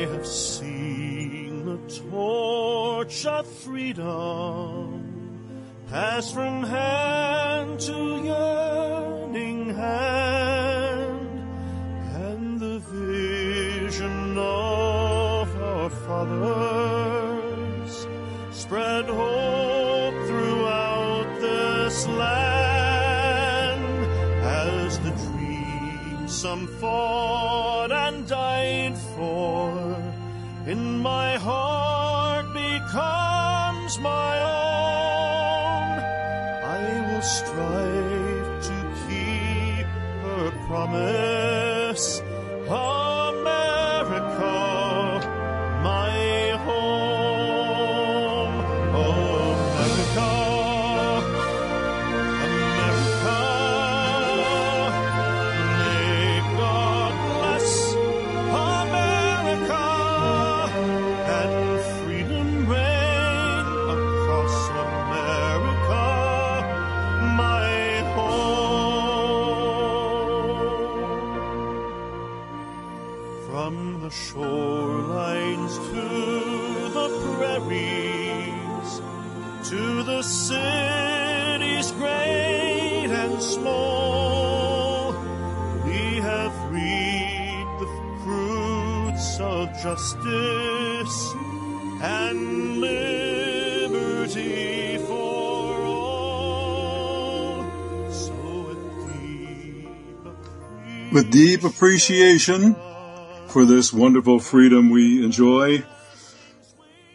have seen the torch of freedom pass from hand to yearning hand, and the vision of our fathers spread hope throughout this land, as the dream some fought and died for in my heart becomes my own. I will strive to keep her promise, America, my home. America, America, may God bless America, and freedom reign across America, my home. From the shorelines to the prairies, to the cities great and small, we have reaped the fruits of justice and liberty for all. So With deep appreciation for this wonderful freedom we enjoy,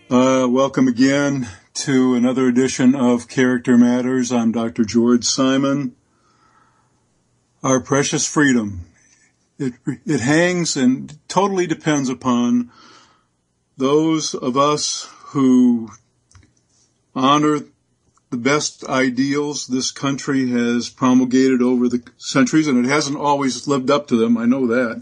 welcome again to another edition of Character Matters. I'm Dr. George Simon. Our precious freedom, it hangs and totally depends upon those of us who honor the best ideals this country has promulgated over the centuries, and it hasn't always lived up to them, I know that.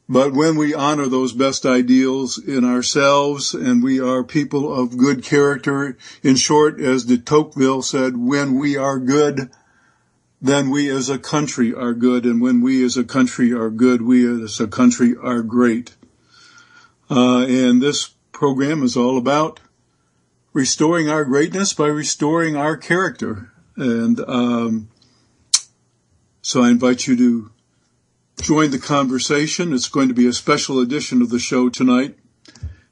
But when we honor those best ideals in ourselves, and we are people of good character, in short, as de Tocqueville said, when we are good, then we as a country are good, and when we as a country are good, we as a country are great. And this program is all about restoring our greatness by restoring our character. And so I invite you to join the conversation. It's going to be a special edition of the show tonight.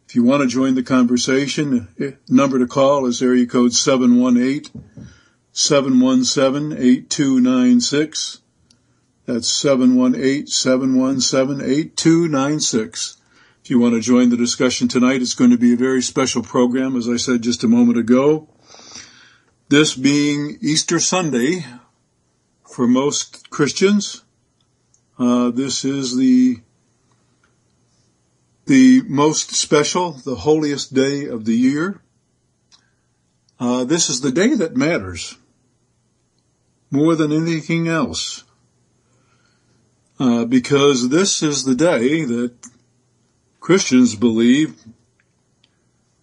If you want to join the conversation, number to call is area code 718-717-8296. That's 718-717-8296. If you want to join the discussion tonight, it's going to be a very special program, as I said just a moment ago. This being Easter Sunday for most Christians, this is the most special, the holiest day of the year. This is the day that matters more than anything else, because this is the day that Christians believe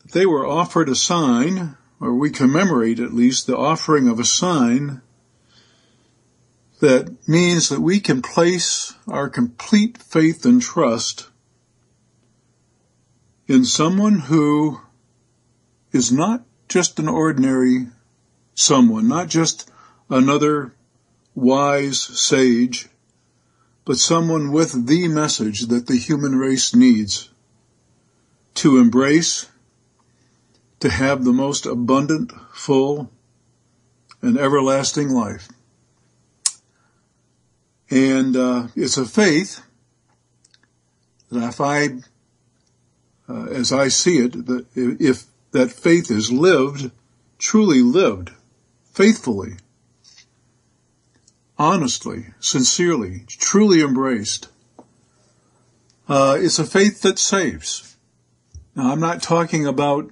that they were offered a sign, or we commemorate at least the offering of a sign that means that we can place our complete faith and trust in someone who is not just an ordinary someone, not just another wise sage, but someone with the message that the human race needs to embrace, to have the most abundant, full, and everlasting life. And it's a faith that as I see it, that if that faith is lived, truly lived, faithfully, honestly, sincerely, truly embraced, it's a faith that saves. Now, I'm not talking about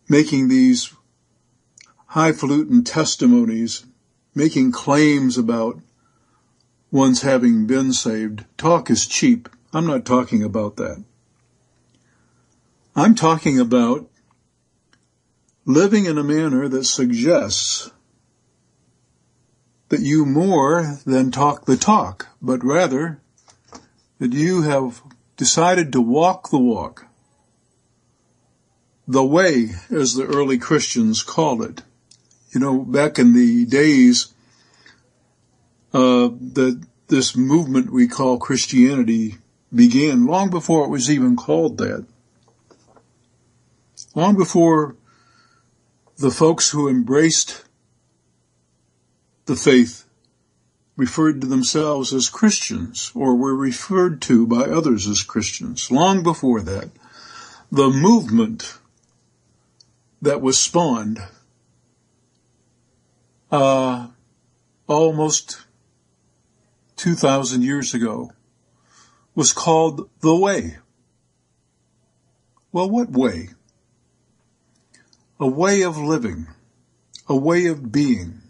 making these highfalutin testimonies, making claims about one's having been saved. Talk is cheap. I'm not talking about that. I'm talking about living in a manner that suggests that you more than talk the talk, but rather that you have decided to walk the walk, the way, as the early Christians called it. You know, back in the days that this movement we call Christianity began, long before it was even called that, long before the folks who embraced the faith referred to themselves as Christians, or were referred to by others as Christians. Long before that, the movement that was spawned almost 2,000 years ago was called the Way. Well, what way? A way of living, a way of being,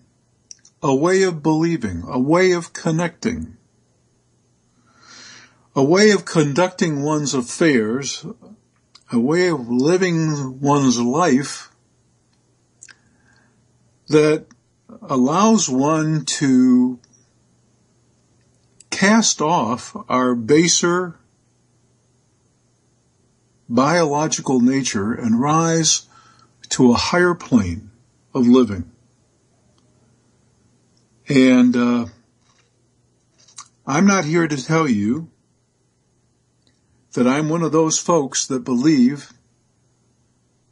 a way of believing, a way of connecting, a way of conducting one's affairs, a way of living one's life that allows one to cast off our baser biological nature and rise to a higher plane of living. And I'm not here to tell you that I'm one of those folks that believe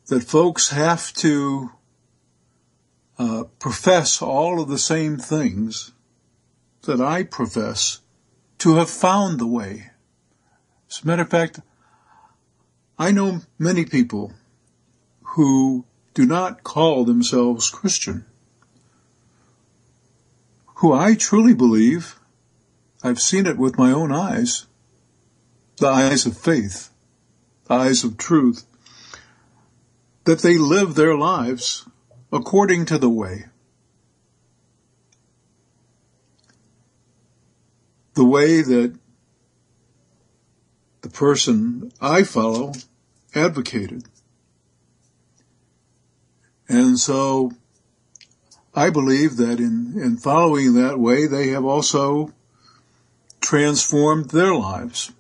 that folks have to profess all of the same things that I profess to have found the way. As a matter of fact, I know many people who do not call themselves Christian, who I truly believe, I've seen it with my own eyes, the eyes of faith, the eyes of truth, that they live their lives according to the way. The way that the person I follow advocated. And so I believe that in following that way, they have also transformed their lives.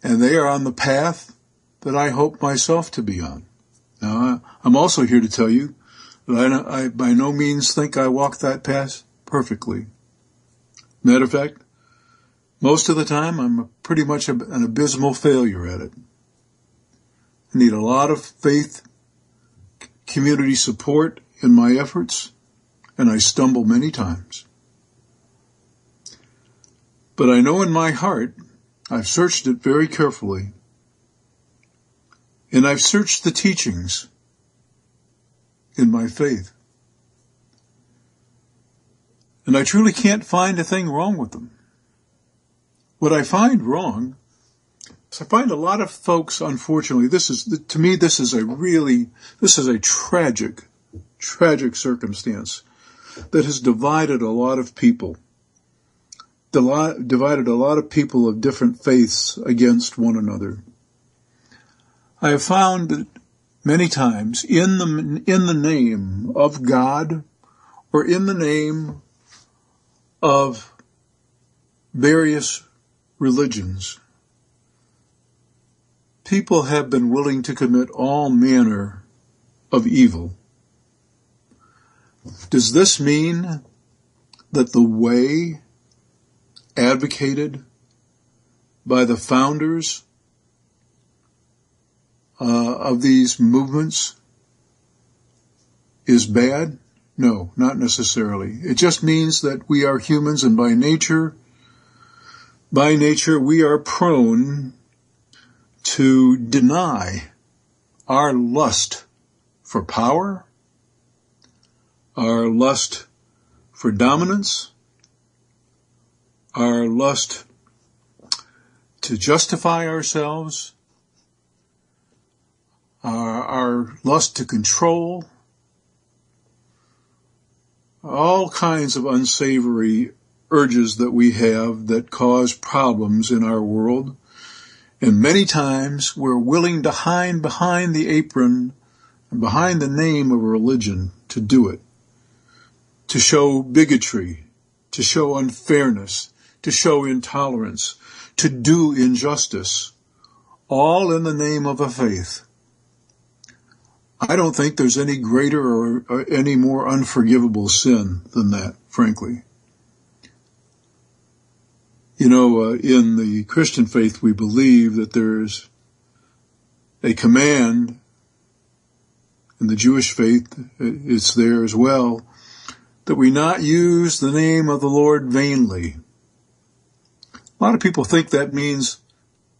And they are on the path that I hope myself to be on. Now, I'm also here to tell you that I by no means think I walk that path perfectly. Matter of fact, most of the time I'm pretty much an abysmal failure at it. I need a lot of faith, community support in my efforts, and I stumble many times. But I know in my heart, I've searched it very carefully, and I've searched the teachings in my faith. And I truly can't find a thing wrong with them. What I find wrong is I find a lot of folks, unfortunately, this is a tragic circumstance that has divided a lot of people. Divided a lot of people of different faiths against one another. I have found that many times in the name of God or in the name of various religions, people have been willing to commit all manner of evil. Does this mean that the way advocated by the founders of these movements is bad? No, not necessarily. It just means that we are humans, and by nature we are prone to deny our lust for power, our lust for dominance, our lust to justify ourselves, our lust to control, all kinds of unsavory urges that we have that cause problems in our world. And many times we're willing to hide behind the apron and behind the name of religion to do it. to show bigotry, to show unfairness, to show intolerance, to do injustice, all in the name of a faith. I don't think there's any greater or any more unforgivable sin than that, frankly. You know, in the Christian faith, we believe that there's a command. In the Jewish faith, it's there as well, that we not use the name of the Lord vainly. A lot of people think that means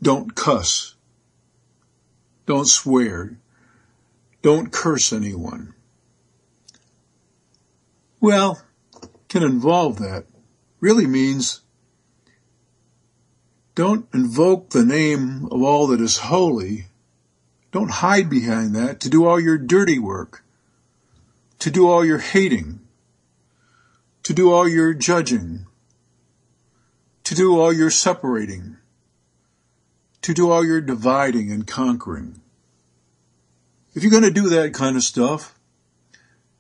don't cuss, don't swear, don't curse anyone. Well, can involve that. Really means don't invoke the name of all that is holy. Don't hide behind that to do all your dirty work, to do all your hating, to do all your judging, to do all your separating, to do all your dividing and conquering. If you're going to do that kind of stuff,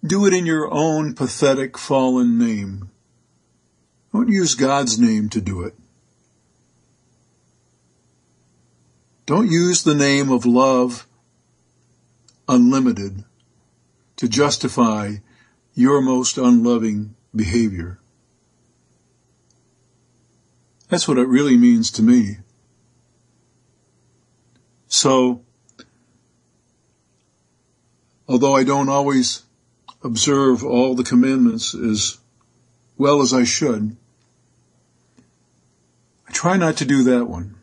do it in your own pathetic fallen name. Don't use God's name to do it. Don't use the name of love unlimited to justify your most unloving behavior. That's what it really means to me. So, although I don't always observe all the commandments as well as I should, I try not to do that one.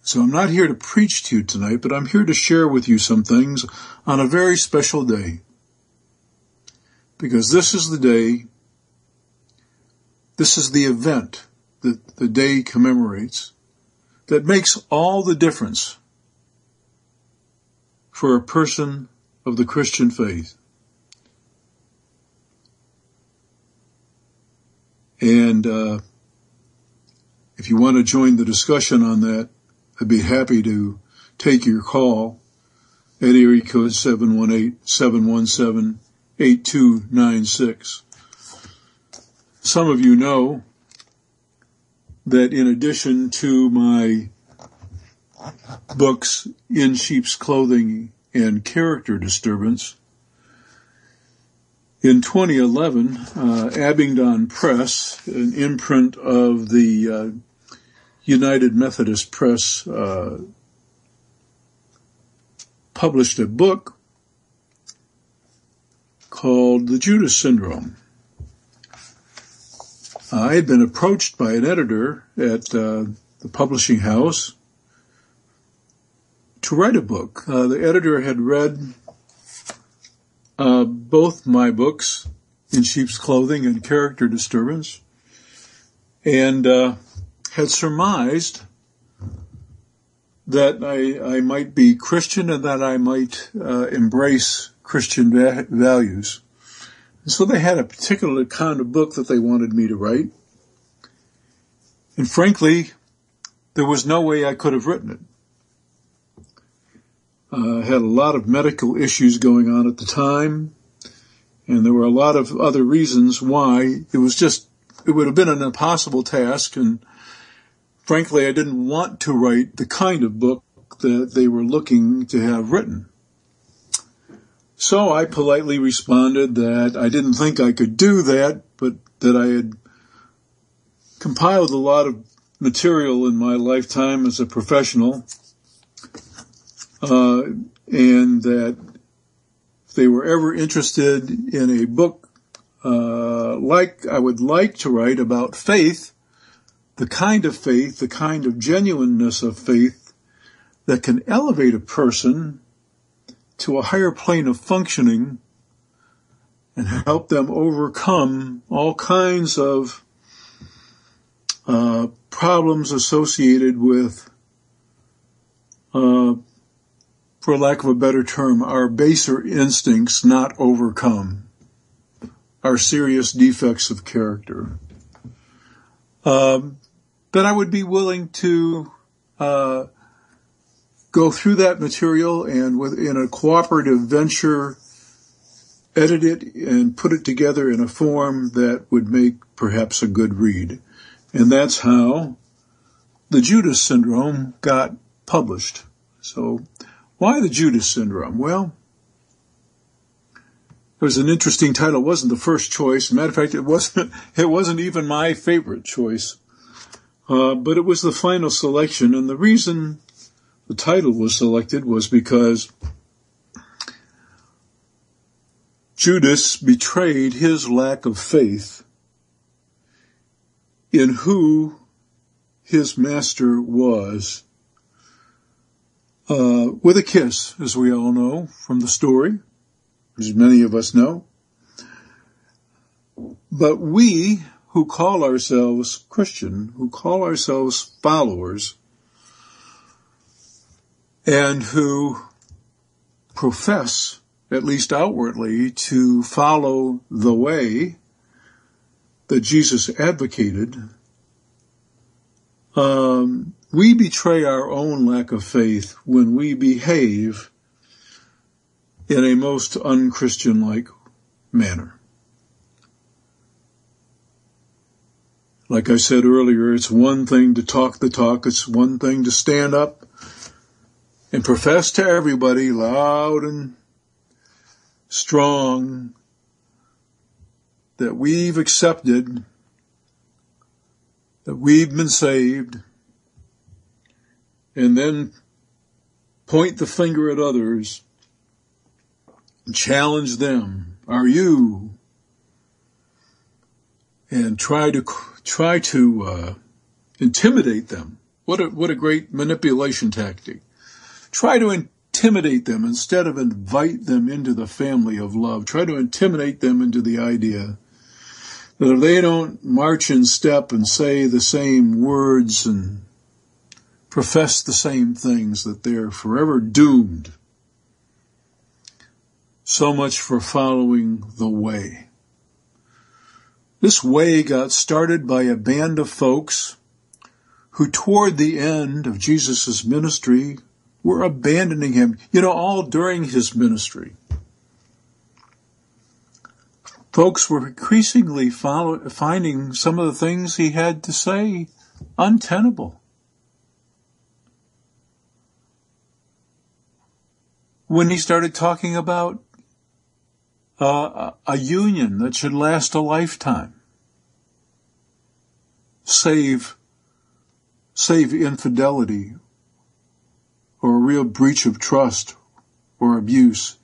So I'm not here to preach to you tonight, but I'm here to share with you some things on a very special day. Because this is the day, this is the event that the day commemorates, that makes all the difference for a person of the Christian faith. And if you want to join the discussion on that, I'd be happy to take your call at area code 718-717-8296. Some of you know that in addition to my books, In Sheep's Clothing and Character Disturbance, in 2011, Abingdon Press, an imprint of the United Methodist Press, published a book called The Judas Syndrome. I had been approached by an editor at the publishing house to write a book. The editor had read both my books, In Sheep's Clothing and Character Disturbance, and had surmised that I might be Christian and that I might embrace Christian values. And so they had a particular kind of book that they wanted me to write. And frankly, there was no way I could have written it. I had a lot of medical issues going on at the time, and there were a lot of other reasons why it would have been an impossible task, and frankly, I didn't want to write the kind of book that they were looking to have written. So I politely responded that I didn't think I could do that, but that I had compiled a lot of material in my lifetime as a professional, and that if they were ever interested in a book like I would like to write about faith, the kind of genuineness of faith that can elevate a person to a higher plane of functioning and help them overcome all kinds of problems associated with, for lack of a better term, our baser instincts not overcome, our serious defects of character. That I would be willing to go through that material and in a cooperative venture edit it and put it together in a form that would make perhaps a good read. And that's how the Judas Syndrome got published. So why the Judas Syndrome? Well, it was an interesting title. It wasn't the first choice. As a matter of fact, it wasn't even my favorite choice. But it was the final selection. And the reason the title was selected was because Judas betrayed his lack of faith in who his master was, with a kiss, as we all know from the story, as many of us know. But we who call ourselves Christian, who call ourselves followers, and who profess, at least outwardly, to follow the way that Jesus advocated, we betray our own lack of faith when we behave in a most unchristian-like manner. Like I said earlier, it's one thing to talk the talk. It's one thing to stand up and profess to everybody loud and strong that we've accepted, that we've been saved, and then point the finger at others and challenge them. Are you? And try to intimidate them. What a great manipulation tactic. Try to intimidate them instead of invite them into the family of love. Try to intimidate them into the idea that if they don't march in step and say the same words and profess the same things, that they're forever doomed. So much for following the way. This way got started by a band of folks who toward the end of Jesus' ministry were abandoning him, all during his ministry. Folks were increasingly finding some of the things he had to say untenable. When he started talking about a union that should last a lifetime, save infidelity or a real breach of trust or abuse,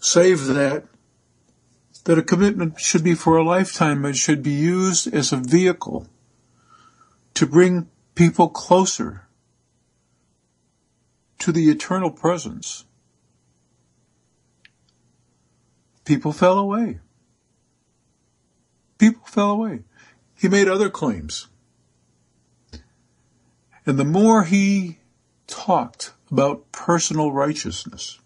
save that a commitment should be for a lifetime. It should be used as a vehicle to bring people closer to the eternal presence. People fell away. People fell away. He made other claims. And the more he talked about personal righteousness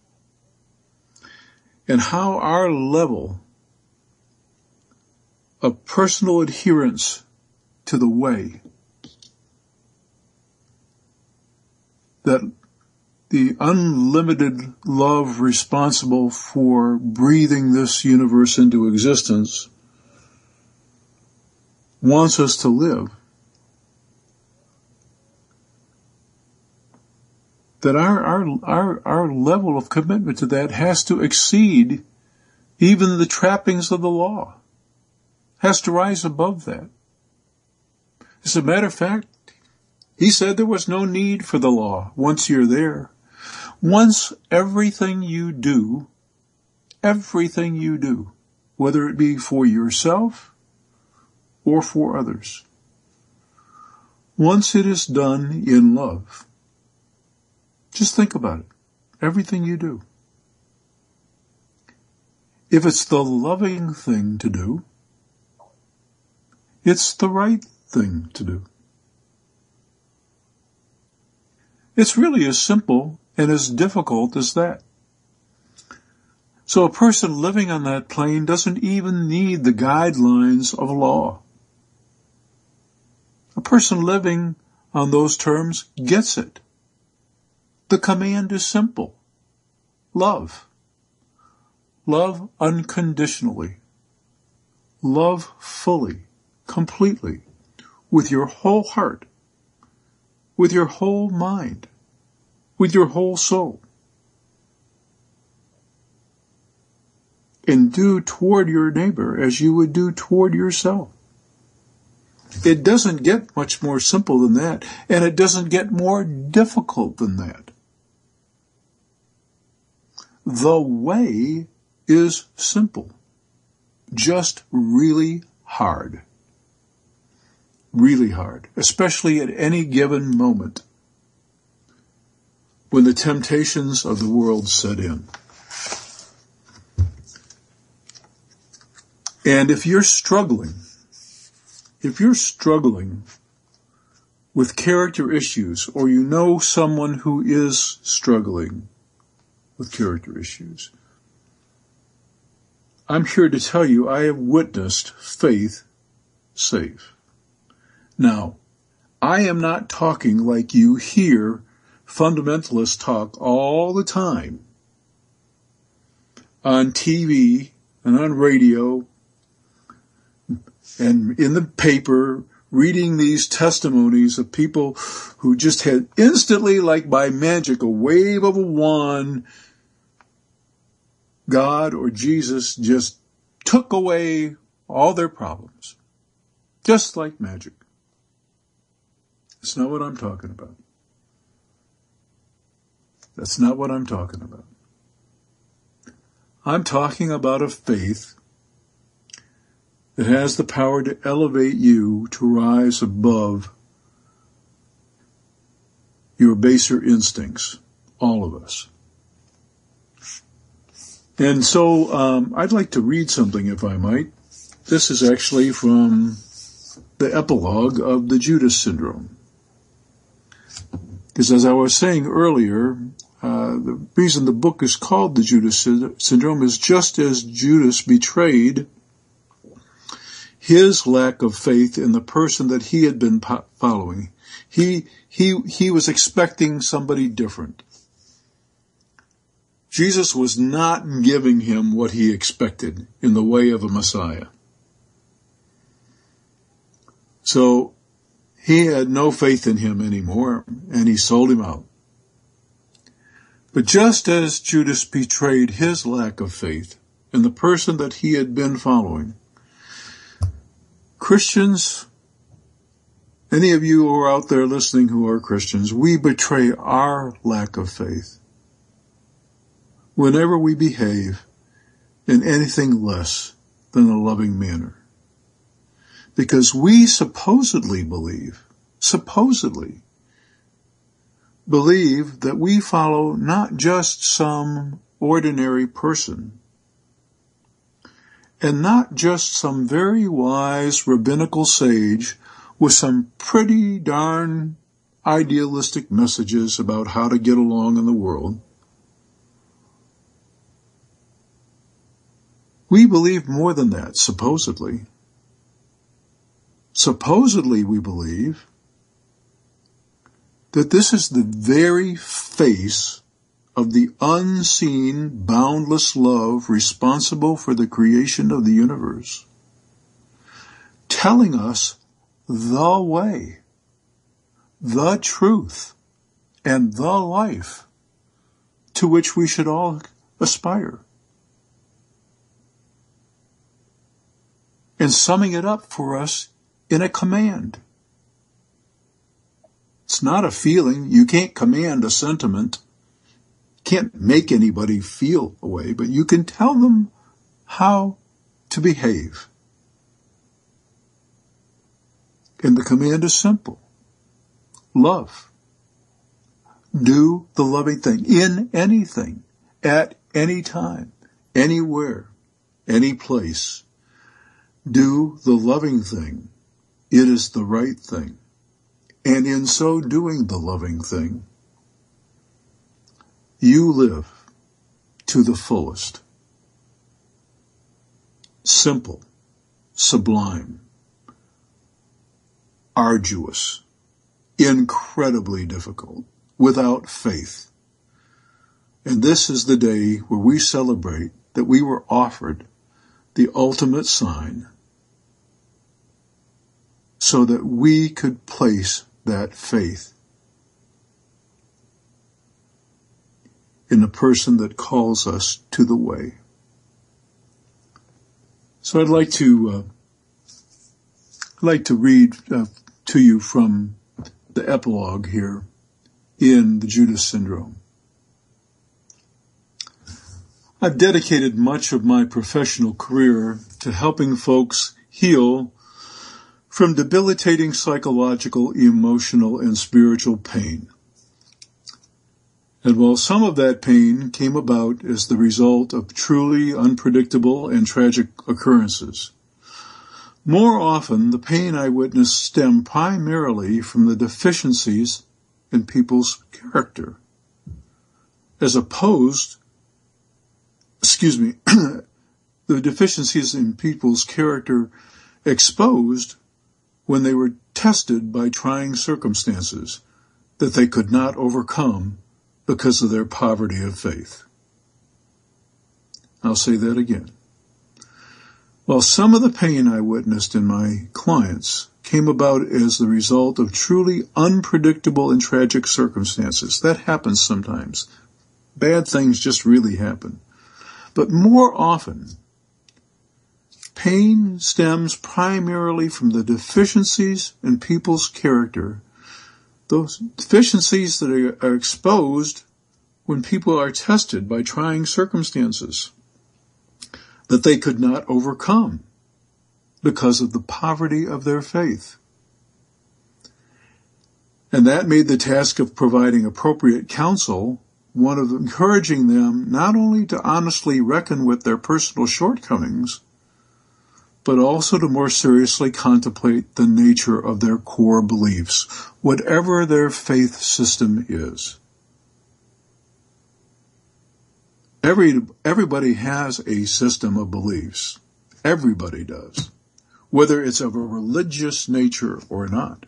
and how our level of personal adherence to the way, that the unlimited love responsible for breathing this universe into existence wants us to live, that our level of commitment to that has to exceed even the trappings of the law, has to rise above that. As a matter of fact, he said there was no need for the law once you're there. Once everything you do, whether it be for yourself or for others, once it is done in love, just think about it. Everything you do. If it's the loving thing to do, it's the right thing to do. It's really as simple and as difficult as that. So a person living on that plane doesn't even need the guidelines of law. A person living on those terms gets it. The command is simple. Love. Love unconditionally. Love fully, completely, with your whole heart, with your whole mind, with your whole soul. And do toward your neighbor as you would do toward yourself. It doesn't get much more simple than that, and it doesn't get more difficult than that. The way is simple, just really hard. Really hard, especially at any given moment when the temptations of the world set in. And if you're struggling with character issues, or you know someone who is struggling with character issues, I'm here to tell you I have witnessed faith save. Now, I am not talking like you hear fundamentalists talk all the time on TV and on radio and in the paper, reading these testimonies of people who just had instantly, like by magic, a wave of a wand, God or Jesus just took away all their problems. Just like magic. That's not what I'm talking about. That's not what I'm talking about. I'm talking about a faith that has the power to elevate you to rise above your baser instincts, all of us. And so I'd like to read something, if I might. This is actually from the epilogue of the Judas Syndrome. Because as I was saying earlier, the reason the book is called the Judas Syndrome is just as Judas betrayed his lack of faith in the person that he had been following. He was expecting somebody different. Jesus was not giving him what he expected in the way of a Messiah. So he had no faith in him anymore, and he sold him out. But just as Judas betrayed his lack of faith in the person that he had been following, Christians, any of you who are out there listening who are Christians, we betray our lack of faith whenever we behave in anything less than a loving manner. Because we supposedly believe that we follow not just some ordinary person, and not just some very wise rabbinical sage with some pretty darn idealistic messages about how to get along in the world. We believe more than that, supposedly. Supposedly we believe that this is the very face of the unseen, boundless love responsible for the creation of the universe, telling us the way, the truth, and the life to which we should all aspire. And summing it up for us in a command. It's not a feeling. You can't command a sentiment. Can't make anybody feel a way, but you can tell them how to behave. And the command is simple. Love. Do the loving thing in anything, at any time, anywhere, any place. Do the loving thing. It is the right thing. And in so doing the loving thing, you live to the fullest. Simple, sublime, arduous, incredibly difficult, without faith. And this is the day where we celebrate that we were offered the ultimate sign so that we could place that faith in the person that calls us to the way. So I'd like to read to you from the epilogue here in the Judas Syndrome. I've dedicated much of my professional career to helping folks heal from debilitating psychological, emotional, and spiritual pain. And while some of that pain came about as the result of truly unpredictable and tragic occurrences, more often the pain I witnessed stemmed primarily from the deficiencies in people's character, as opposed, the deficiencies in people's character exposed when they were tested by trying circumstances that they could not overcome because of their poverty of faith. I'll say that again. While some of the pain I witnessed in my clients came about as the result of truly unpredictable and tragic circumstances, that happens sometimes. Bad things just really happen. But more often, pain stems primarily from the deficiencies in people's character, those deficiencies that are exposed when people are tested by trying circumstances that they could not overcome because of the poverty of their faith. And that made the task of providing appropriate counsel one of encouraging them not only to honestly reckon with their personal shortcomings, but also to more seriously contemplate the nature of their core beliefs, whatever their faith system is. Everybody has a system of beliefs. Everybody does, whether it's of a religious nature or not.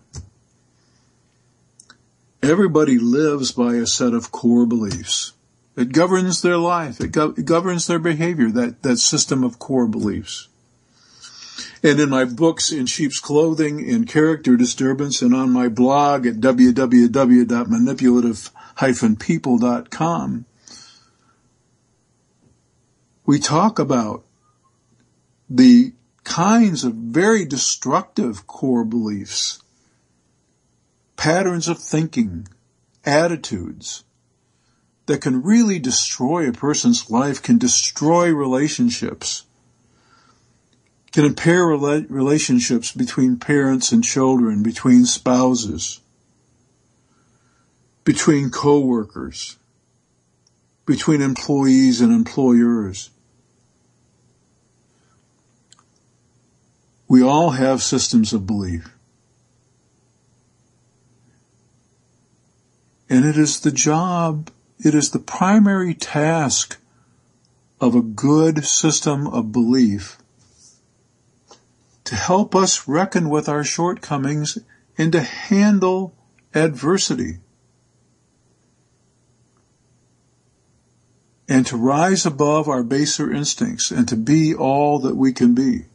Everybody lives by a set of core beliefs. It governs their life. It governs their behavior, that system of core beliefs. And in my books, In Sheep's Clothing, in Character Disturbance, and on my blog at www.manipulative-people.com, we talk about the kinds of very destructive core beliefs, patterns of thinking, attitudes that can really destroy a person's life, can destroy relationships, can impair relationships between parents and children, between spouses, between co-workers, between employees and employers. We all have systems of belief. And it is the primary task of a good system of belief to help us reckon with our shortcomings and to handle adversity, and to rise above our baser instincts and to be all that we can be.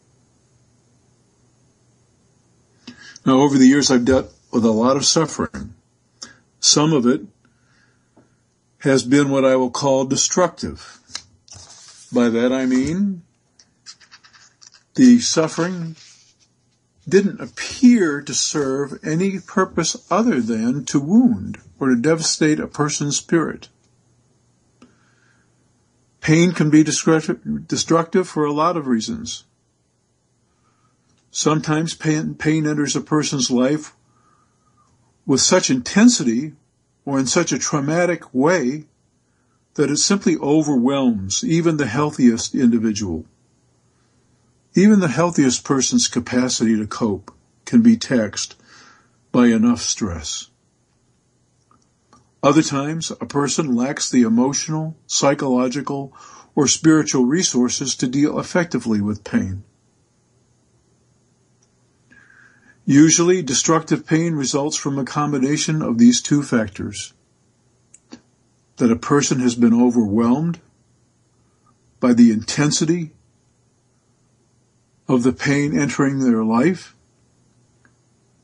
Now, over the years, I've dealt with a lot of suffering. Some of it has been what I will call destructive. By that I mean the suffering didn't appear to serve any purpose other than to wound or to devastate a person's spirit. Pain can be destructive for a lot of reasons. Sometimes pain enters a person's life with such intensity or in such a traumatic way that it simply overwhelms even the healthiest individual. Even the healthiest person's capacity to cope can be taxed by enough stress. Other times, a person lacks the emotional, psychological, or spiritual resources to deal effectively with pain. Usually, destructive pain results from a combination of these two factors: that a person has been overwhelmed by the intensity of the pain entering their life,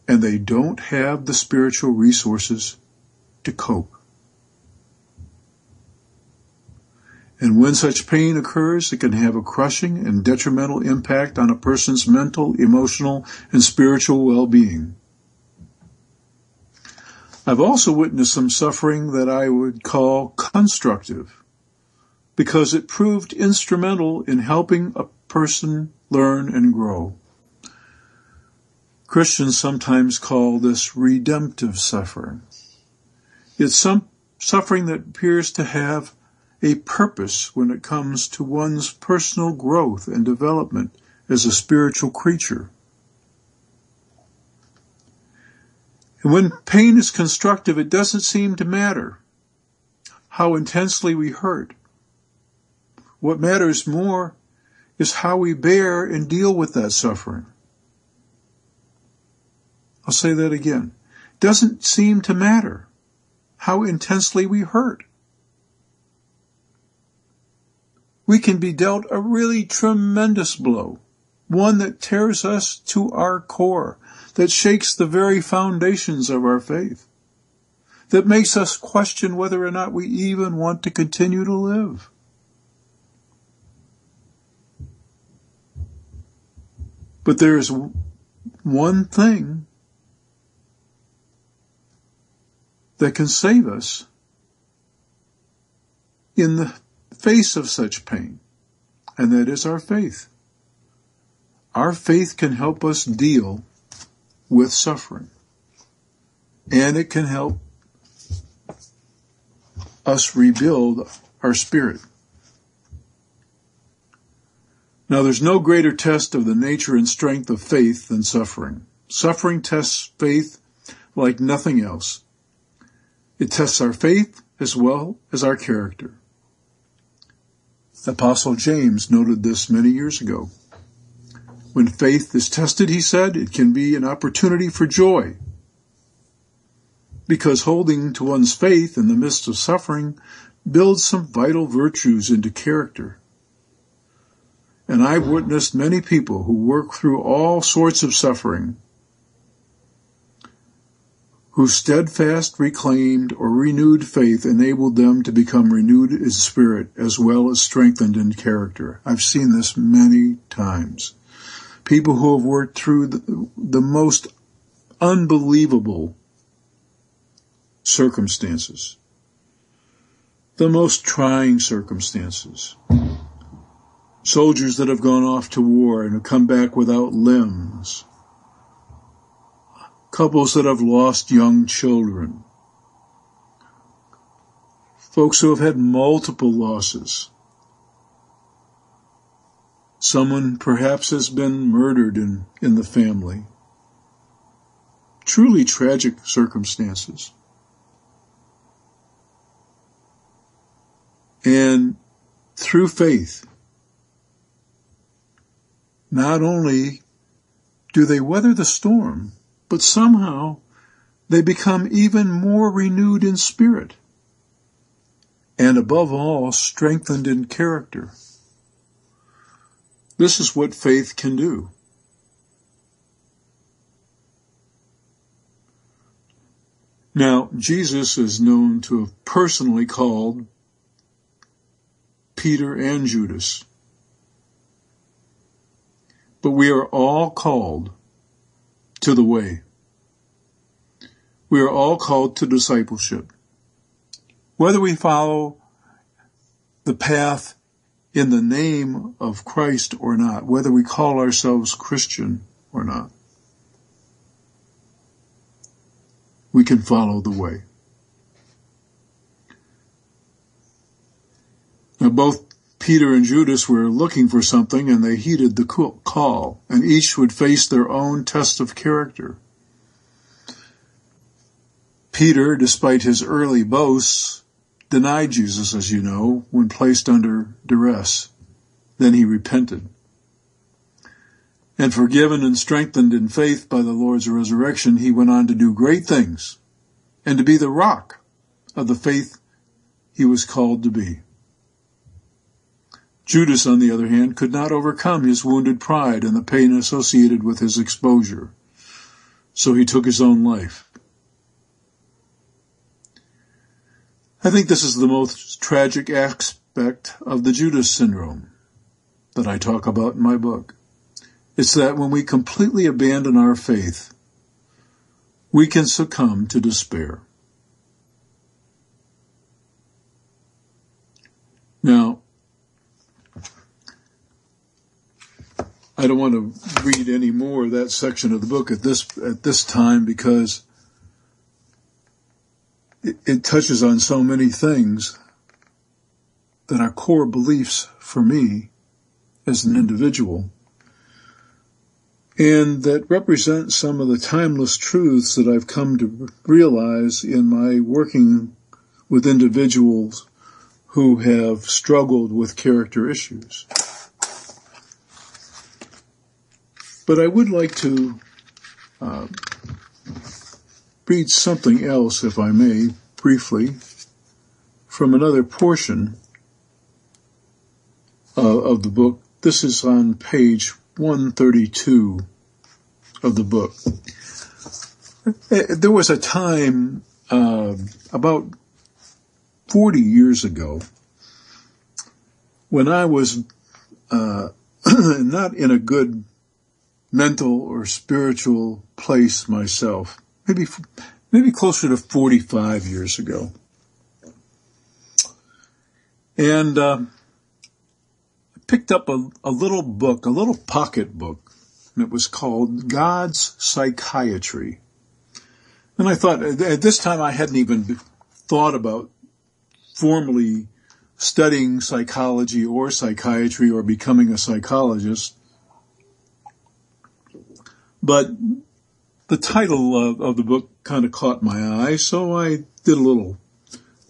and they don't have the spiritual resources to cope. And when such pain occurs, it can have a crushing and detrimental impact on a person's mental, emotional, and spiritual well-being. I've also witnessed some suffering that I would call constructive, because it proved instrumental in helping a person learn and grow. Christians sometimes call this redemptive suffering. It's some suffering that appears to have a purpose when it comes to one's personal growth and development as a spiritual creature. And when pain is constructive, it doesn't seem to matter how intensely we hurt. What matters more is how we bear and deal with that suffering. I'll say that again. It doesn't seem to matter how intensely we hurt. We can be dealt a really tremendous blow, one that tears us to our core, that shakes the very foundations of our faith, that makes us question whether or not we even want to continue to live. But there's one thing that can save us in the face of such pain, and that is our faith. Our faith can help us deal with suffering, and it can help us rebuild our spirit. Now, there's no greater test of the nature and strength of faith than suffering. Suffering tests faith like nothing else. It tests our faith as well as our character. Apostle James noted this many years ago. When faith is tested, he said, it can be an opportunity for joy, because holding to one's faith in the midst of suffering builds some vital virtues into character. And I've witnessed many people who work through all sorts of suffering, whose steadfast, reclaimed, or renewed faith enabled them to become renewed in spirit as well as strengthened in character. I've seen this many times. People who have worked through the most unbelievable circumstances, the most trying circumstances. Soldiers that have gone off to war and have come back without limbs. Couples that have lost young children. Folks who have had multiple losses. Someone perhaps has been murdered in the family. Truly tragic circumstances. And through faith, not only do they weather the storm, but somehow they become even more renewed in spirit, and above all, strengthened in character. This is what faith can do. Now, Jesus is known to have personally called Peter and Judas. But we are all called to the way. We are all called to discipleship. Whether we follow the path in the name of Christ or not, whether we call ourselves Christian or not, we can follow the way. Now, both Peter and Judas were looking for something, and they heeded the call, and each would face their own test of character. Peter, despite his early boasts, denied Jesus, as you know, when placed under duress. Then he repented. And forgiven and strengthened in faith by the Lord's resurrection, he went on to do great things and to be the rock of the faith he was called to be. Judas, on the other hand, could not overcome his wounded pride and the pain associated with his exposure, so he took his own life. I think this is the most tragic aspect of the Judas syndrome that I talk about in my book. It's that when we completely abandon our faith, we can succumb to despair. Now, I don't want to read any more of that section of the book at this time because it touches on so many things that are core beliefs for me as an individual, and that represent some of the timeless truths that I've come to realize in my working with individuals who have struggled with character issues. But I would like to read something else, if I may, briefly, from another portion of the book. This is on page 132 of the book. There was a time about 40 years ago when I was not in a good mental or spiritual place myself, maybe closer to 45 years ago. And I picked up a little book, a little pocket book, and it was called God's Psychiatry. And I thought, at this time I hadn't even thought about formally studying psychology or psychiatry or becoming a psychologist. But the title of the book kind of caught my eye, so I did a little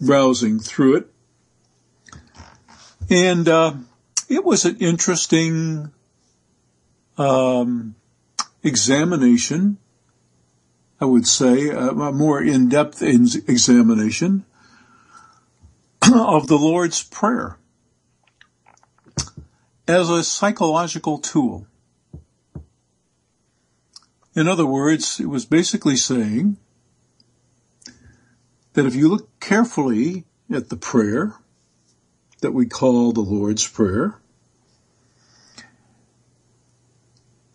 browsing through it. And it was an interesting examination, I would say, a more in-depth examination of the Lord's Prayer as a psychological tool. In other words, it was basically saying that if you look carefully at the prayer that we call the Lord's Prayer,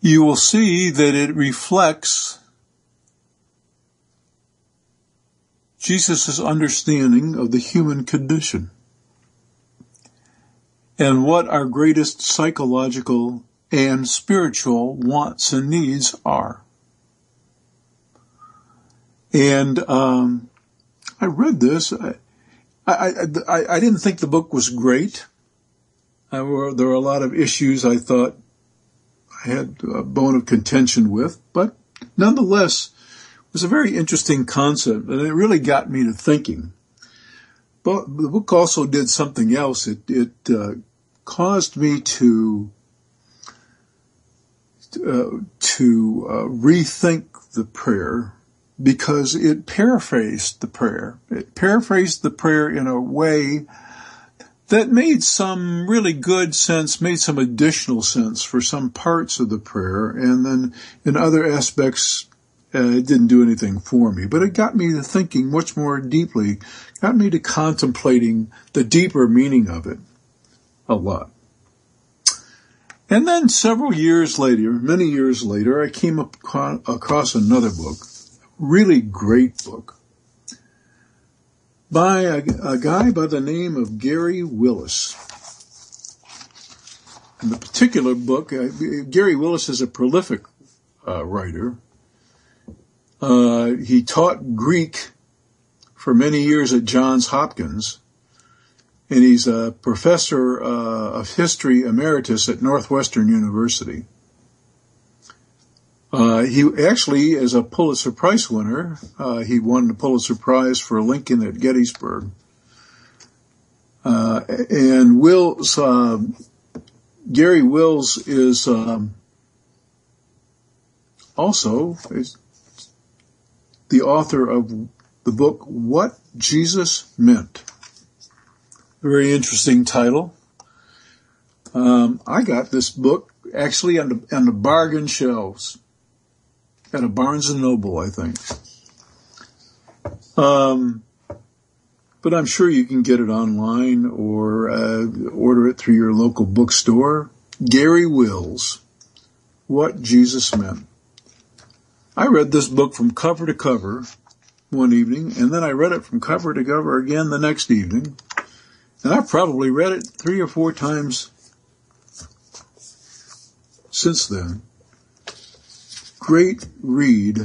you will see that it reflects Jesus' understanding of the human condition and what our greatest psychological and spiritual wants and needs are. And I read this. I didn't think the book was great. There were a lot of issues I thought I had a bone of contention with, but nonetheless, it was a very interesting concept, and it really got me to thinking. But the book also did something else. It caused me to rethink the prayer, because it paraphrased the prayer. It paraphrased the prayer in a way that made some really good sense, made some additional sense for some parts of the prayer, and then in other aspects, it didn't do anything for me. But it got me to thinking much more deeply, got me to contemplating the deeper meaning of it a lot. And then several years later, many years later, I came across another book, really great book, by a guy by the name of Gary Willis. In the particular book, Gary Willis is a prolific writer. He taught Greek for many years at Johns Hopkins, and he's a professor of history emeritus at Northwestern University. He actually is a Pulitzer Prize winner. He won the Pulitzer Prize for Lincoln at Gettysburg. And Gary Wills is also the author of the book, What Jesus Meant. Very interesting title. I got this book actually on the bargain shelves at a Barnes & Noble, I think. But I'm sure you can get it online or order it through your local bookstore. Gary Wills, What Jesus Meant. I read this book from cover to cover one evening, and then I read it from cover to cover again the next evening. And I've probably read it 3 or 4 times since then. Great read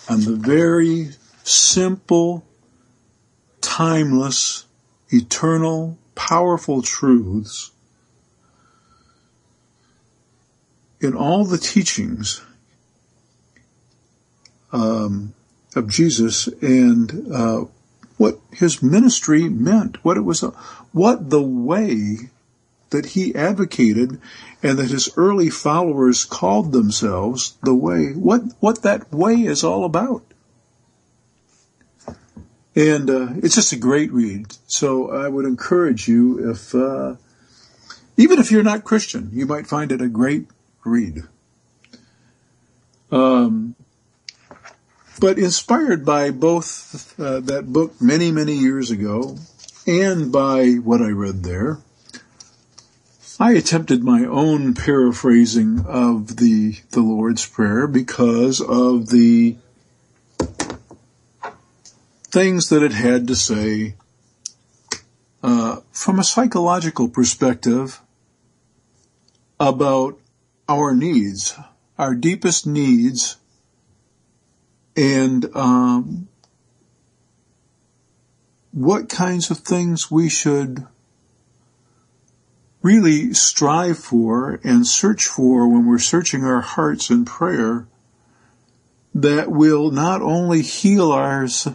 on the very simple, timeless, eternal, powerful truths in all the teachings of Jesus and what his ministry meant, what the way that he advocated and that his early followers called themselves the way, what that way is all about. And it's just a great read. So I would encourage you, even if you're not Christian, you might find it a great read. But inspired by both that book many, many years ago and by what I read there, I attempted my own paraphrasing of the Lord's Prayer because of the things that it had to say from a psychological perspective about our needs, our deepest needs, and what kinds of things we should really strive for and search for when we're searching our hearts in prayer that will not only heal us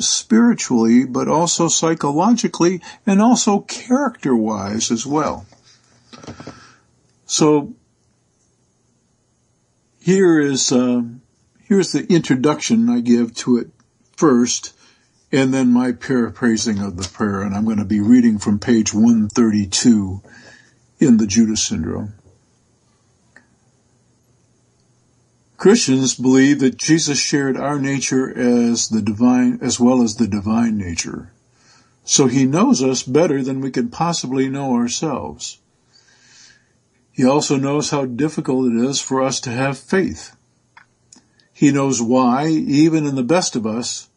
spiritually, but also psychologically and also character-wise as well. So here's the introduction I give to it first, and then my paraphrasing of the prayer, and I'm going to be reading from page 132 in the Judas Syndrome. Christians believe that Jesus shared our nature as the divine, as well as the divine nature. So he knows us better than we can possibly know ourselves. He also knows how difficult it is for us to have faith. He knows why, even in the best of us,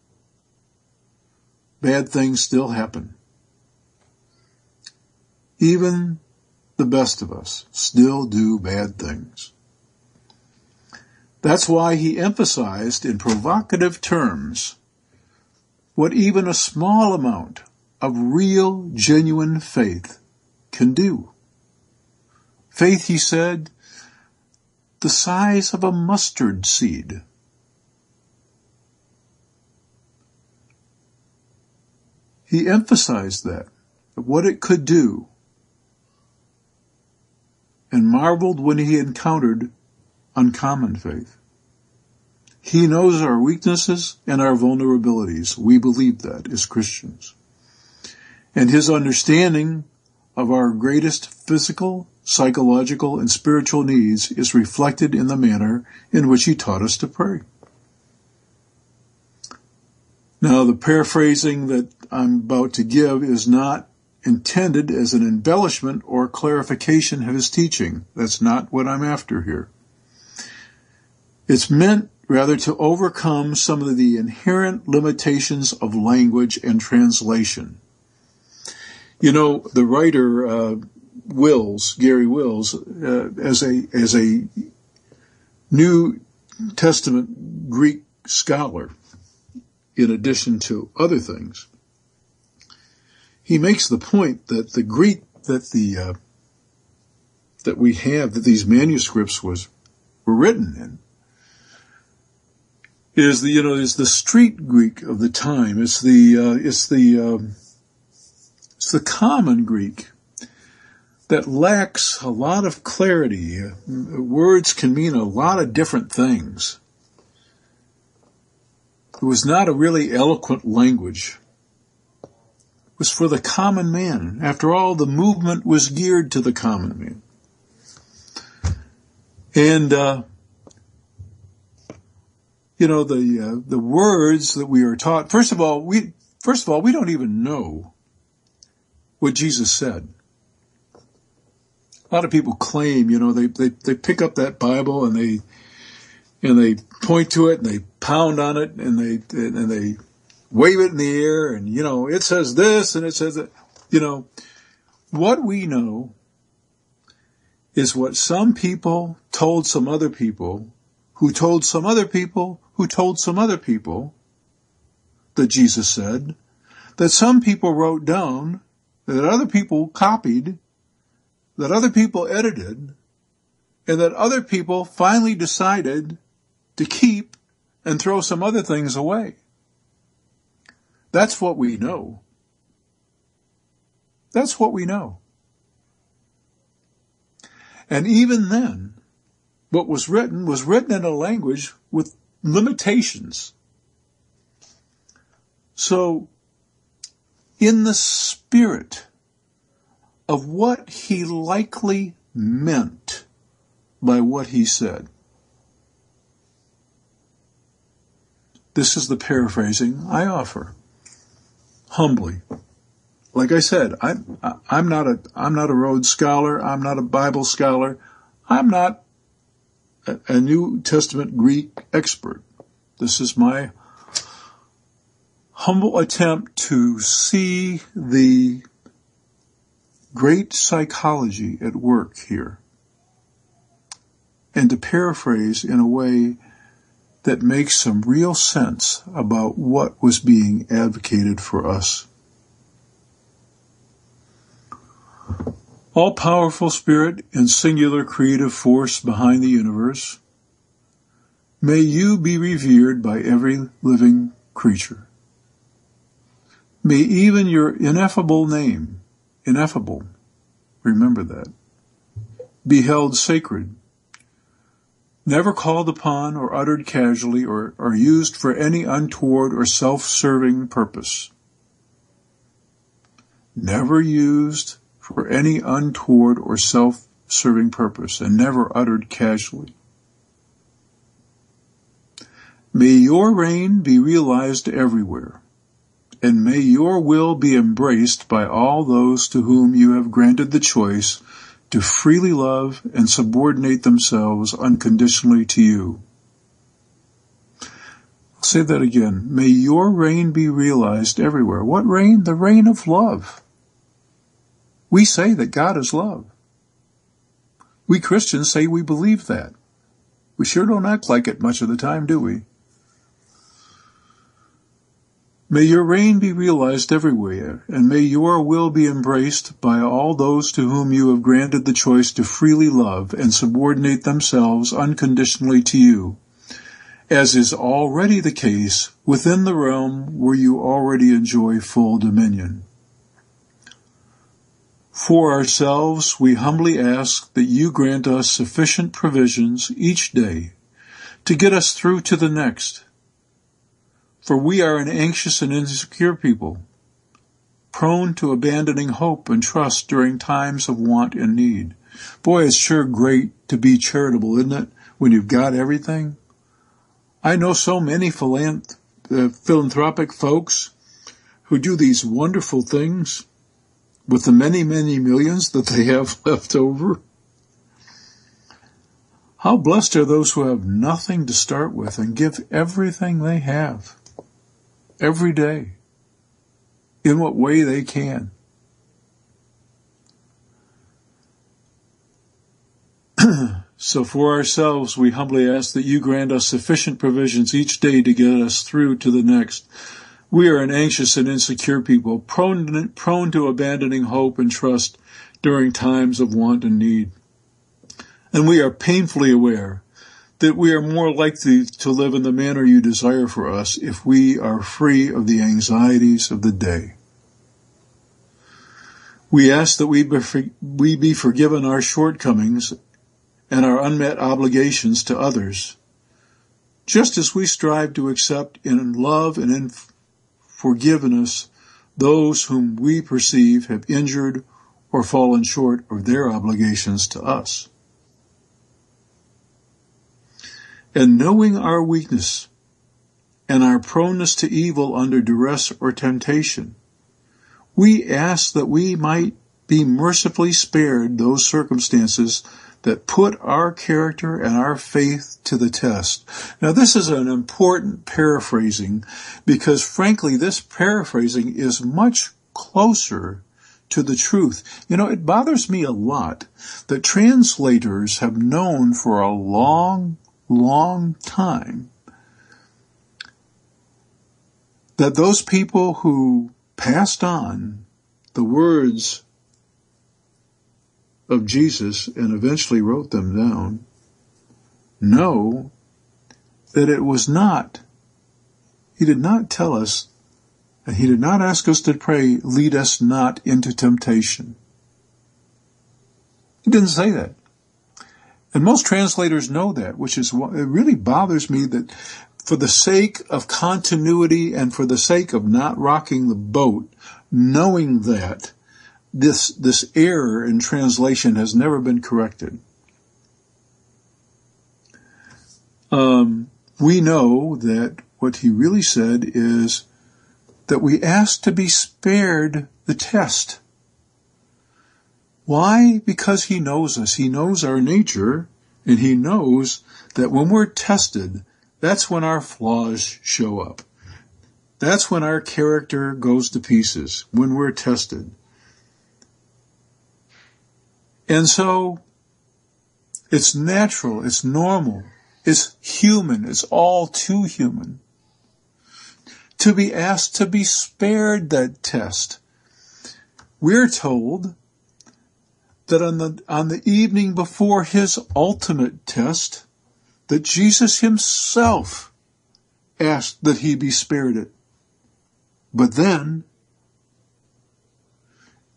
bad things still happen. Even the best of us still do bad things. That's why he emphasized in provocative terms what even a small amount of real, genuine faith can do. Faith, he said, the size of a mustard seed. He emphasized that, what it could do, and marveled when he encountered uncommon faith. He knows our weaknesses and our vulnerabilities. We believe that as Christians. And his understanding of our greatest physical, psychological, and spiritual needs is reflected in the manner in which he taught us to pray. Now, the paraphrasing that I'm about to give is not intended as an embellishment or clarification of his teaching. That's not what I'm after here. It's meant, rather, to overcome some of the inherent limitations of language and translation. You know, the writer Gary Wills, as a New Testament Greek scholar, in addition to other things, he makes the point that the Greek that we have, that these manuscripts were written in, is the street Greek of the time. It's the common Greek that lacks a lot of clarity. Words can mean a lot of different things. It was not a really eloquent language. was for the common man. After all, the movement was geared to the common man. And, the words that we are taught, first of all, we don't even know what Jesus said. A lot of people claim, they pick up that Bible and they point to it and they pound on it and they wave it in the air and, it says this and it says that. What we know is what some people told some other people who told some other people who told some other people that Jesus said, that some people wrote down, that other people copied, that other people edited, and that other people finally decided to keep and throw some other things away. That's what we know. That's what we know. And even then, what was written in a language with limitations. So, in the spirit of what he likely meant by what he said, this is the paraphrasing I offer, humbly. Like I said, I'm not a Rhodes Scholar. I'm not a Bible scholar. I'm not a New Testament Greek expert. This is my humble attempt to see the great psychology at work here and to paraphrase in a way that makes some real sense about what was being advocated for us. All-powerful Spirit and singular creative force behind the universe, may you be revered by every living creature. May even your ineffable name, ineffable, remember that, be held sacred, never called upon or uttered casually or used for any untoward or self-serving purpose. Never used for any untoward or self-serving purpose, and never uttered casually. May your reign be realized everywhere, and may your will be embraced by all those to whom you have granted the choice to freely love and subordinate themselves unconditionally to you. I'll say that again. May your reign be realized everywhere. What reign? The reign of love. We say that God is love. We Christians say we believe that. We sure don't act like it much of the time, do we? May your reign be realized everywhere, and may your will be embraced by all those to whom you have granted the choice to freely love and subordinate themselves unconditionally to you, as is already the case within the realm where you already enjoy full dominion. For ourselves, we humbly ask that you grant us sufficient provisions each day to get us through to the next. For we are an anxious and insecure people, prone to abandoning hope and trust during times of want and need. Boy, it's sure great to be charitable, isn't it, when you've got everything? I know so many philanthropic folks who do these wonderful things with the many, many millions that they have left over. How blessed are those who have nothing to start with and give everything they have, every day, in what way they can. So for ourselves, we humbly ask that you grant us sufficient provisions each day to get us through to the next. We are an anxious and insecure people, prone to abandoning hope and trust during times of want and need. And we are painfully aware that we are more likely to live in the manner you desire for us if we are free of the anxieties of the day. We ask that we be forgiven our shortcomings and our unmet obligations to others, just as we strive to accept in love and in forgiveness those whom we perceive have injured or fallen short of their obligations to us. And knowing our weakness and our proneness to evil under duress or temptation, we ask that we might be mercifully spared those circumstances that put our character and our faith to the test. Now, this is an important paraphrasing because, frankly, this paraphrasing is much closer to the truth. You know, it bothers me a lot that translators have known for a long time that those people who passed on the words of Jesus and eventually wrote them down know that it was not, he did not tell us, and he did not ask us to pray, lead us not into temptation. He didn't say that. And most translators know that, which is what it really bothers me, that for the sake of continuity and for the sake of not rocking the boat, knowing that this error in translation has never been corrected. We know that what he really said is that we ask to be spared the test. Why? Because he knows us. He knows our nature, and he knows that when we're tested, that's when our flaws show up. That's when our character goes to pieces, when we're tested. And so, it's natural, it's normal, it's human, it's all too human to be asked to be spared that test. We're told that on the evening before his ultimate test, that Jesus himself asked that he be spared it, but then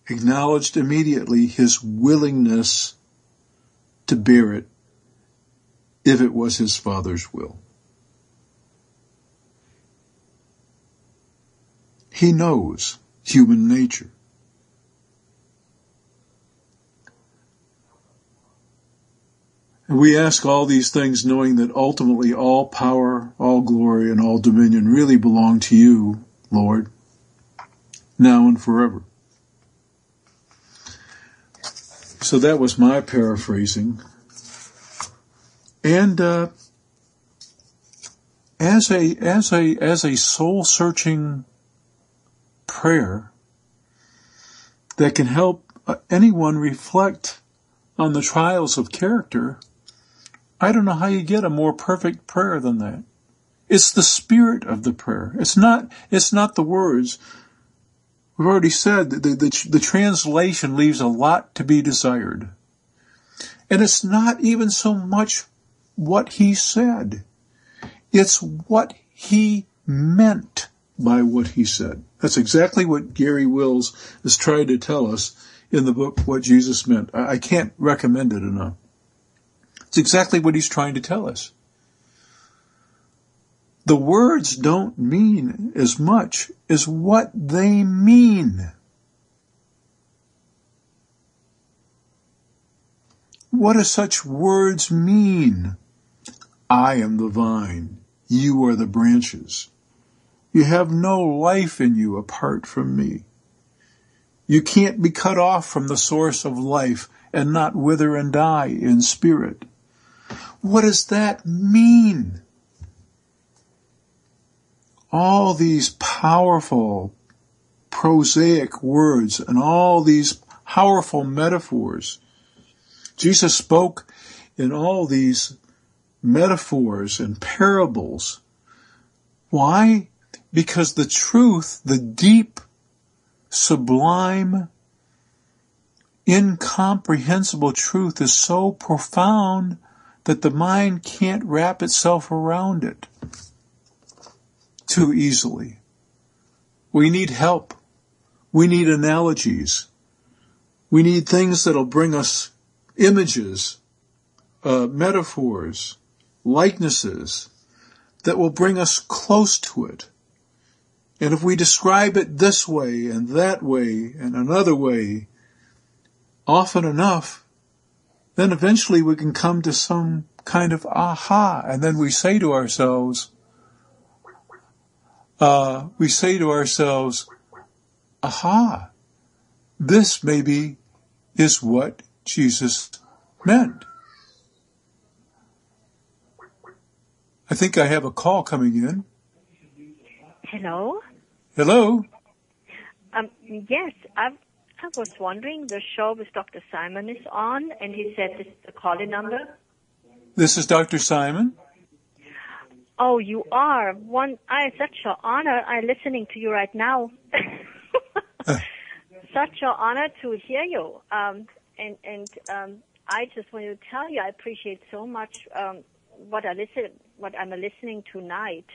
acknowledged immediately his willingness to bear it if it was his Father's will. He knows human nature. And we ask all these things knowing that ultimately all power, all glory, and all dominion really belong to you, Lord, now and forever. So that was my paraphrasing. And as a soul-searching prayer that can help anyone reflect on the trials of character, I don't know how you get a more perfect prayer than that. It's the spirit of the prayer. It's not the words. We've already said that the translation leaves a lot to be desired. And it's not even so much what he said. It's what he meant by what he said. That's exactly what Gary Wills has tried to tell us in the book, What Jesus Meant. I can't recommend it enough. It's exactly what he's trying to tell us. The words don't mean as much as what they mean. What do such words mean? I am the vine, you are the branches. You have no life in you apart from me. You can't be cut off from the source of life and not wither and die in spirit. What does that mean? All these powerful, prosaic words and all these powerful metaphors. Jesus spoke in all these metaphors and parables. Why? Because the truth, the deep, sublime, incomprehensible truth is so profound that the mind can't wrap itself around it too easily. We need help. We need analogies. We need things that'll bring us images, metaphors, likenesses that will bring us close to it. And if we describe it this way and that way and another way often enough, then eventually we can come to some kind of aha. And then we say to ourselves, aha, this maybe is what Jesus meant. I think I have a call coming in. Hello? Hello? Yes, I was wondering, the show with Dr. Simon is on, and he said this is the call-in number. This is Dr. Simon. Oh, you are. Such an honor. I'm listening to you right now. Such an honor to hear you. I just want to tell you, I appreciate so much what I'm listening tonight.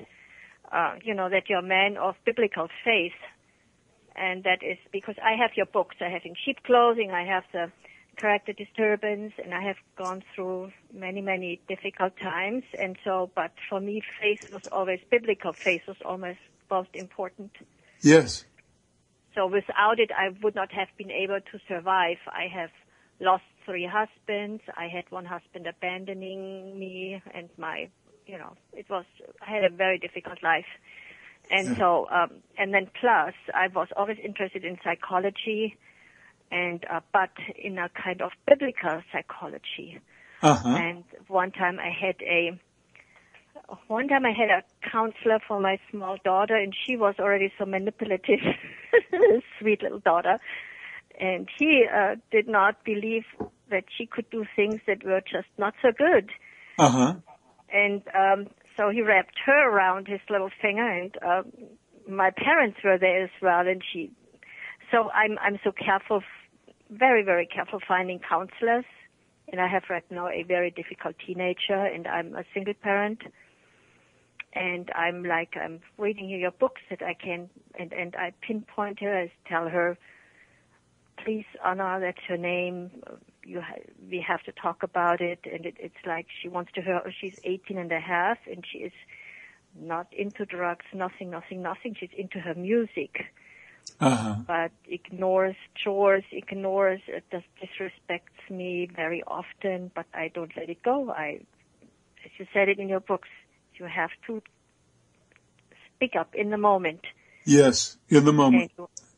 That you're a man of biblical faith. And that is because I have your books. I have In Sheep Clothing, I have the Character Disturbance, and I have gone through many, many difficult times. And so, but for me, biblical faith was almost most important. Yes. So without it, I would not have been able to survive. I have lost 3 husbands. I had one husband abandoning me, and I had a very difficult life. And so, and then plus, I was always interested in psychology, but in a kind of biblical psychology. Uh-huh. And one time I had a counselor for my small daughter, and she was already so manipulative, sweet little daughter. And he did not believe that she could do things that were just not so good. Uh-huh. And so he wrapped her around his little finger, and my parents were there as well. And so I'm so careful, very, very careful finding counselors. And I have right now a very difficult teenager, and I'm a single parent. And I'm reading your books that I can, and I pinpoint her, I tell her, please, Anna, that's her name. We have to talk about it. And it's like she wants to hear, she's 18 and a half, and she is not into drugs, nothing. She's into her music. Uh-huh. But ignores chores, disrespects me very often, but I don't let it go. As you said it in your books, you have to speak up in the moment. Yes, in the moment.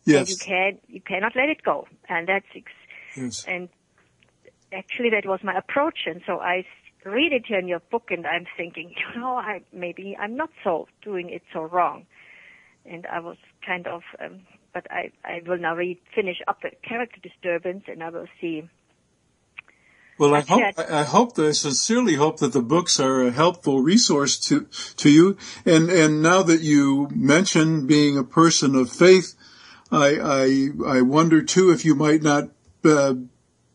Yes. And you cannot let it go. And yes. And actually that was my approach. And so I read it here in your book, and I'm thinking, maybe I'm not doing it so wrong. And I was kind of, but I will now finish up the Character Disturbance, and I will see. Well, I sincerely hope that the books are a helpful resource to you. And now that you mention being a person of faith, I wonder too if you might not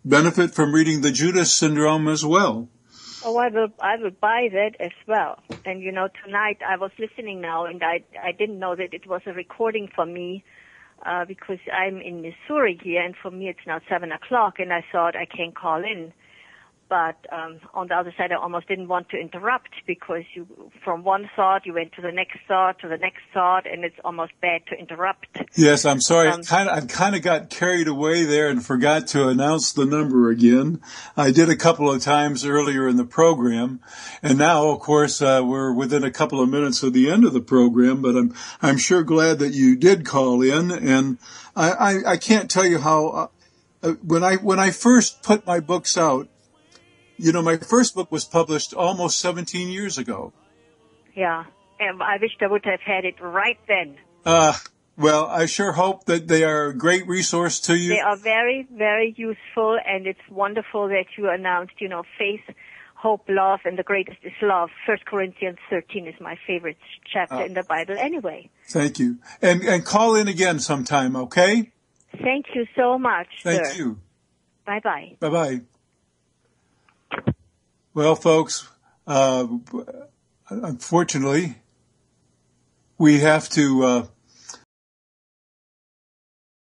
benefit from reading the Judas Syndrome as well. Oh, I will buy that as well. And tonight I was listening now, and I didn't know that it was a recording for me, because I'm in Missouri here, and for me it's now 7:00, and I thought I can't call in. But on the other side, I almost didn't want to interrupt, because from one thought you went to the next thought, and it's almost bad to interrupt. Yes, I'm sorry. I kind of got carried away there and forgot to announce the number again. I did a couple of times earlier in the program, and now, of course, we're within a couple of minutes of the end of the program. But I'm sure glad that you did call in, and I can't tell you how when I first put my books out. My first book was published almost 17 years ago. Yeah, and I wished I would have had it right then. Well, I sure hope that they are a great resource to you. They are very, very useful, and it's wonderful that you announced, faith, hope, love, and the greatest is love. 1 Corinthians 13 is my favorite chapter in the Bible anyway. Thank you. And call in again sometime, okay? Thank you so much, sir. Thank you. Bye-bye. Bye-bye. Well, folks, unfortunately, we have to